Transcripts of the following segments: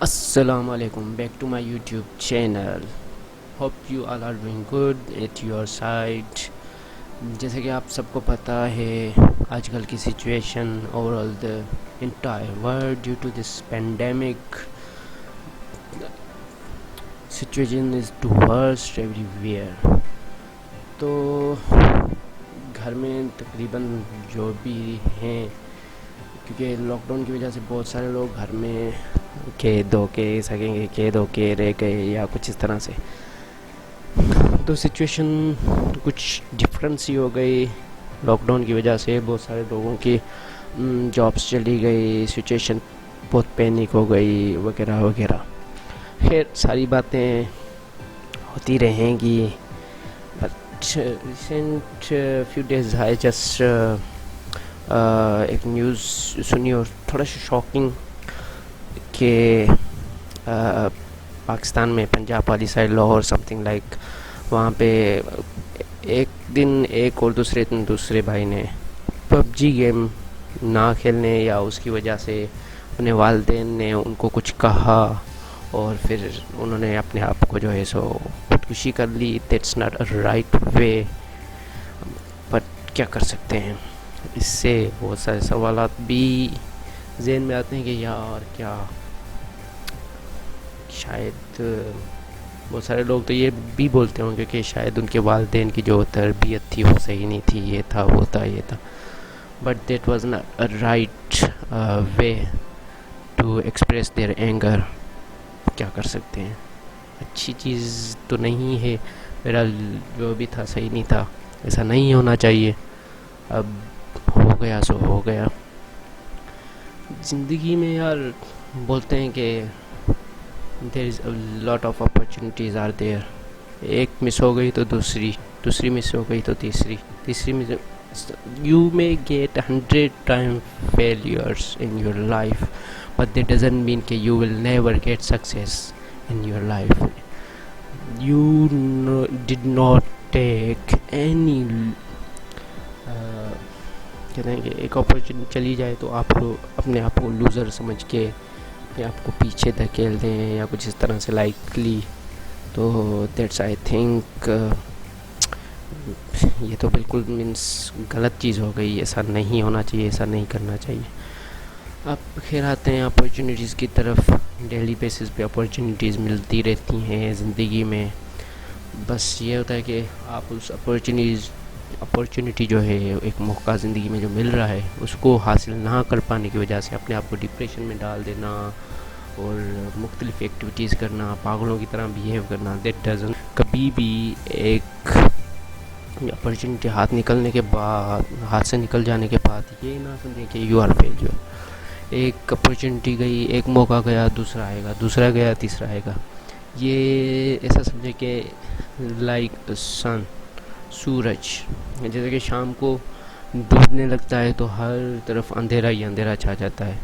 السلام علیکم back to my YouTube channel. Hope you all are doing good at your side. جیسے کہ آپ سب کو پتہ ہے آج کل کی situation over all the entire world due to this pandemic situation is too worst everywhere. تو گھر میں تقریباً جو بھی ہیں، کیونکہ لاک ڈاؤن کی وجہ سے بہت سارے لوگ گھر میں دو کے رہ گئے یا کچھ اس طرح سے. تو سچویشن کچھ ڈفرینس ہی ہو گئی لاک ڈاؤن کی وجہ سے. بہت سارے لوگوں کی جابس چلی گئی، سچویشن بہت پینک ہو گئی وغیرہ وغیرہ. خیر ساری باتیں ہوتی رہیں گی. But recent few days I just ایک نیوز سنی اور تھوڑا سا شاکنگ کہ پاکستان میں پنجاب والی side Lahore something like وہاں پہ ایک دن ایک اور دوسرے دن دوسرے بھائی نے پب جی گیم نہ کھیلنے یا اس کی وجہ سے اپنے والدین نے ان کو کچھ کہا اور پھر انہوں نے اپنے آپ کو جو ہے سو خودکشی کر لی. That's not a right way. But کیا کر سکتے ہیں، اس سے بہت سارے سوالات بھی ذہن میں آتے ہیں کہ یار کیا شاید بہت سارے لوگ تو یہ بھی بولتے ہوں گے کہ شاید ان کے والدین کی جو تربیت تھی وہ صحیح نہیں تھی، یہ تھا وہ تھا یہ تھا. But that was not a right way to express their anger. کیا کر سکتے ہیں، اچھی چیز تو نہیں ہے. میرا جو بھی تھا صحیح نہیں تھا، ایسا نہیں ہونا چاہیے. اب ہو گیا سو ہو گیا. زندگی میں یار بولتے ہیں کہ there is a lot of opportunities are there. ایک مس ہو گئی تو دوسری مس ہو گئی تو تیسری مس. you may get 100 times failures in your life, but that doesn't mean that you will never get success in your life. You did not take any کہتے ہیں کہ ایک اپرچونیٹی چلی جائے تو آپ کو اپنے آپ کو لوزر سمجھ کے اپنے آپ کو پیچھے دھکیل دیں یا کچھ اس طرح سے لائکلی. تو دیٹس آئی تھنک یہ تو بالکل مینس غلط چیز ہو گئی. ایسا نہیں ہونا چاہیے، ایسا نہیں کرنا چاہیے. اب خیر آتے ہیں اپرچونیٹیز کی طرف. ڈیلی بیسس پہ اپرچونیٹیز ملتی رہتی ہیں زندگی میں. بس یہ ہوتا ہے کہ آپ اس اپرچونیٹی جو ہے ایک موقع زندگی میں جو مل رہا ہے اس کو حاصل نہ کر پانے کی وجہ سے اپنے آپ کو ڈپریشن میں ڈال دینا اور مختلف ایکٹیویٹیز کرنا، پاگلوں کی طرح بیہیو کرنا. That doesn't. کبھی بھی ایک اپرچونیٹی ہاتھ سے نکل جانے کے بعد یہ نہ سمجھیں کہ یو آر فیلور. ایک اپرچونیٹی گئی، ایک موقع گیا، دوسرا گیا، تیسرا آئے گا. یہ ایسا سمجھیں کہ لائک سن، سورج جیسے کہ شام کو ڈوبنے لگتا ہے تو ہر طرف اندھیرا ہی اندھیرا چھا جاتا ہے.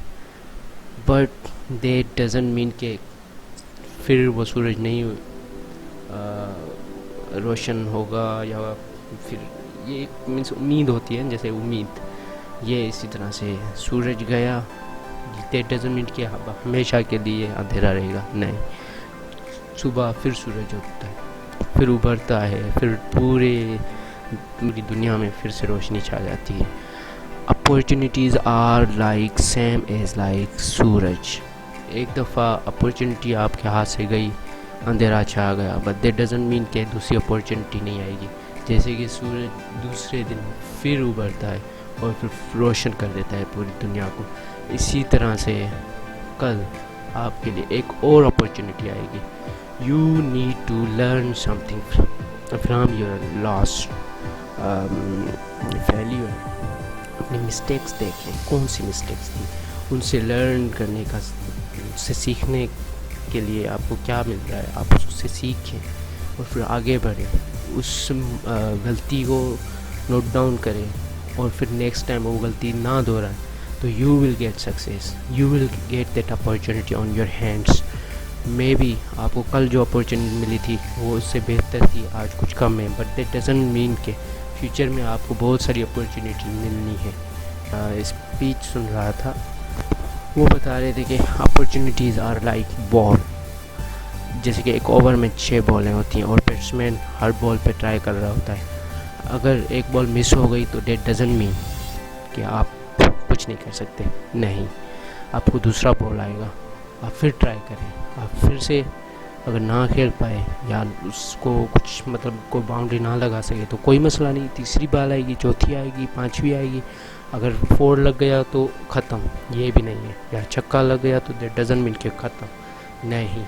بٹ دیٹ ڈزنٹ مین کہ پھر وہ سورج نہیں روشن ہوگا، یا پھر یہ ایک مینس امید ہوتی ہے جیسے امید. یہ اسی طرح سے سورج گیا، دیٹ ڈزنٹ مین کہ ہمیشہ کے لیے اندھیرا رہے گا. نہیں، صبح پھر سورج اٹھتا ہے، پھر ابھرتا ہے، پھر پوری دنیا میں پھر سے روشنی چھا جاتی ہے. Opportunities are like same as like سورج. ایک دفعہ اپورچونیٹی آپ کے ہاتھ سے گئی، اندھیرا چھا گیا، بٹ دیٹ ڈزنٹ مین کہ دوسری اپورچونیٹی نہیں آئے گی. جیسے کہ سورج دوسرے دن پھر ابھرتا ہے اور پھر روشن کر دیتا ہے پوری دنیا کو. اسی طرح سے کل آپ کے لیے ایک اور اپورچونیٹی آئے گی. You need to learn something from your last failure. اپنی مسٹیکس دیکھیں، کون سی مسٹیکس تھی، ان سے لرن کرنے کا، اس سے سیکھنے کے لیے آپ کو کیا مل رہا ہے، آپ اس سے سیکھیں اور پھر آگے بڑھیں. اس غلطی کو نوٹ ڈاؤن کریں اور پھر نیکسٹ ٹائم وہ غلطی نہ دہرائیں. تو you will get success, you will get that opportunity on your hands. Maybe آپ کو کل جو اپارچونیٹی ملی تھی وہ اس سے بہتر تھی، آج کچھ کم ہے، بٹ دیٹ ڈزنٹ مین کہ فیوچر میں آپ کو بہت ساری اپارچونیٹی ملنی ہے. اسپیچ سن رہا تھا وہ بتا رہے تھے کہ اپرچونیٹیز آر لائک بال، جیسے کہ ایک اوور میں 6 بالیں ہوتی ہیں اور بیٹسمین ہر بال پہ ٹرائی کر رہا ہوتا ہے. اگر ایک بال مس ہو گئی تو دیٹ ڈزنٹ مین کہ آپ کچھ نہیں کر سکتے، نہیں، آپ کو دوسرا بال آئے گا، آپ پھر ٹرائی کریں، آپ پھر سے اگر نہ کھیل پائے یا اس کو کچھ مطلب کوئی باؤنڈری نہ لگا سکے تو کوئی مسئلہ نہیں، تیسری بال آئے گی، چوتھی آئے گی، پانچویں آئے گی. اگر 4 لگ گیا تو ختم، یہ بھی نہیں ہے. یا چھکا لگ گیا تو دیٹ ڈزنٹ مین کہ ختم، نہیں،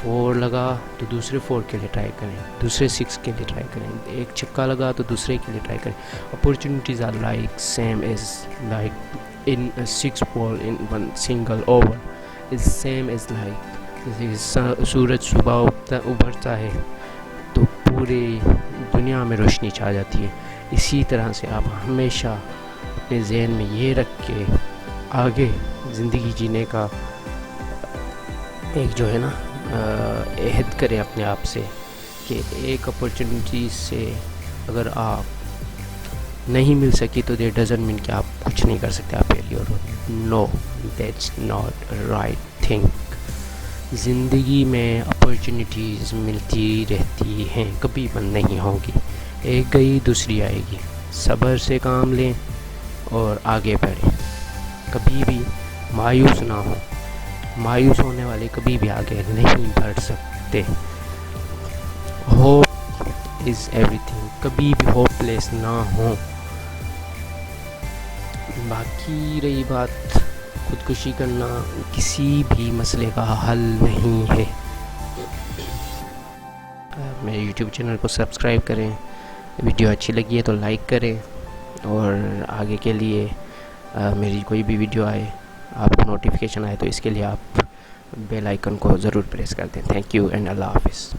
4 لگا تو دوسرے 4 کے لیے ٹرائی کریں، دوسرے 6 کے لیے ٹرائی کریں، ایک چھکا لگا تو دوسرے کے لیے ٹرائی کریں. Opportunities are like same as like in 6 ball in 1 single over is same as like جیسے سورج صبح ابھرتا ہے تو پوری دنیا میں روشنی چھا جاتی ہے. اسی طرح سے آپ ہمیشہ اپنے ذہن میں یہ رکھ کے آگے زندگی جینے کا ایک جو ہے نا عہد کریں اپنے آپ سے کہ ایک اپرچونیٹی سے اگر آپ نہیں مل سکی تو دیٹ ڈزنٹ مین کہ آپ کچھ نہیں کر سکتے، آپ فیلیور ہو. No, that's not right thing. زندگی میں اپرچونیٹیز ملتی رہتی ہیں، کبھی بند نہیں ہوگی. ایک گئی دوسری آئے گی. صبر سے کام لیں اور آگے بڑھیں، کبھی بھی مایوس نہ ہوں. مایوس ہونے والے کبھی بھی آگے نہیں بڑھ سکتے. ہوپ از ایوری تھنگ، کبھی بھی ہوپ لیس نہ ہوں. باقی رہی بات، خودکشی کرنا کسی بھی مسئلے کا حل نہیں ہے. میرے یوٹیوب چینل کو سبسکرائب کریں، ویڈیو اچھی لگی ہے تو لائک کریں، اور آگے کے لیے میری کوئی بھی ویڈیو آئے، آپ کو نوٹیفیکیشن آئے تو اس کے لیے آپ بیل آئیکن کو ضرور پریس کر دیں. تھینک یو اینڈ اللہ حافظ.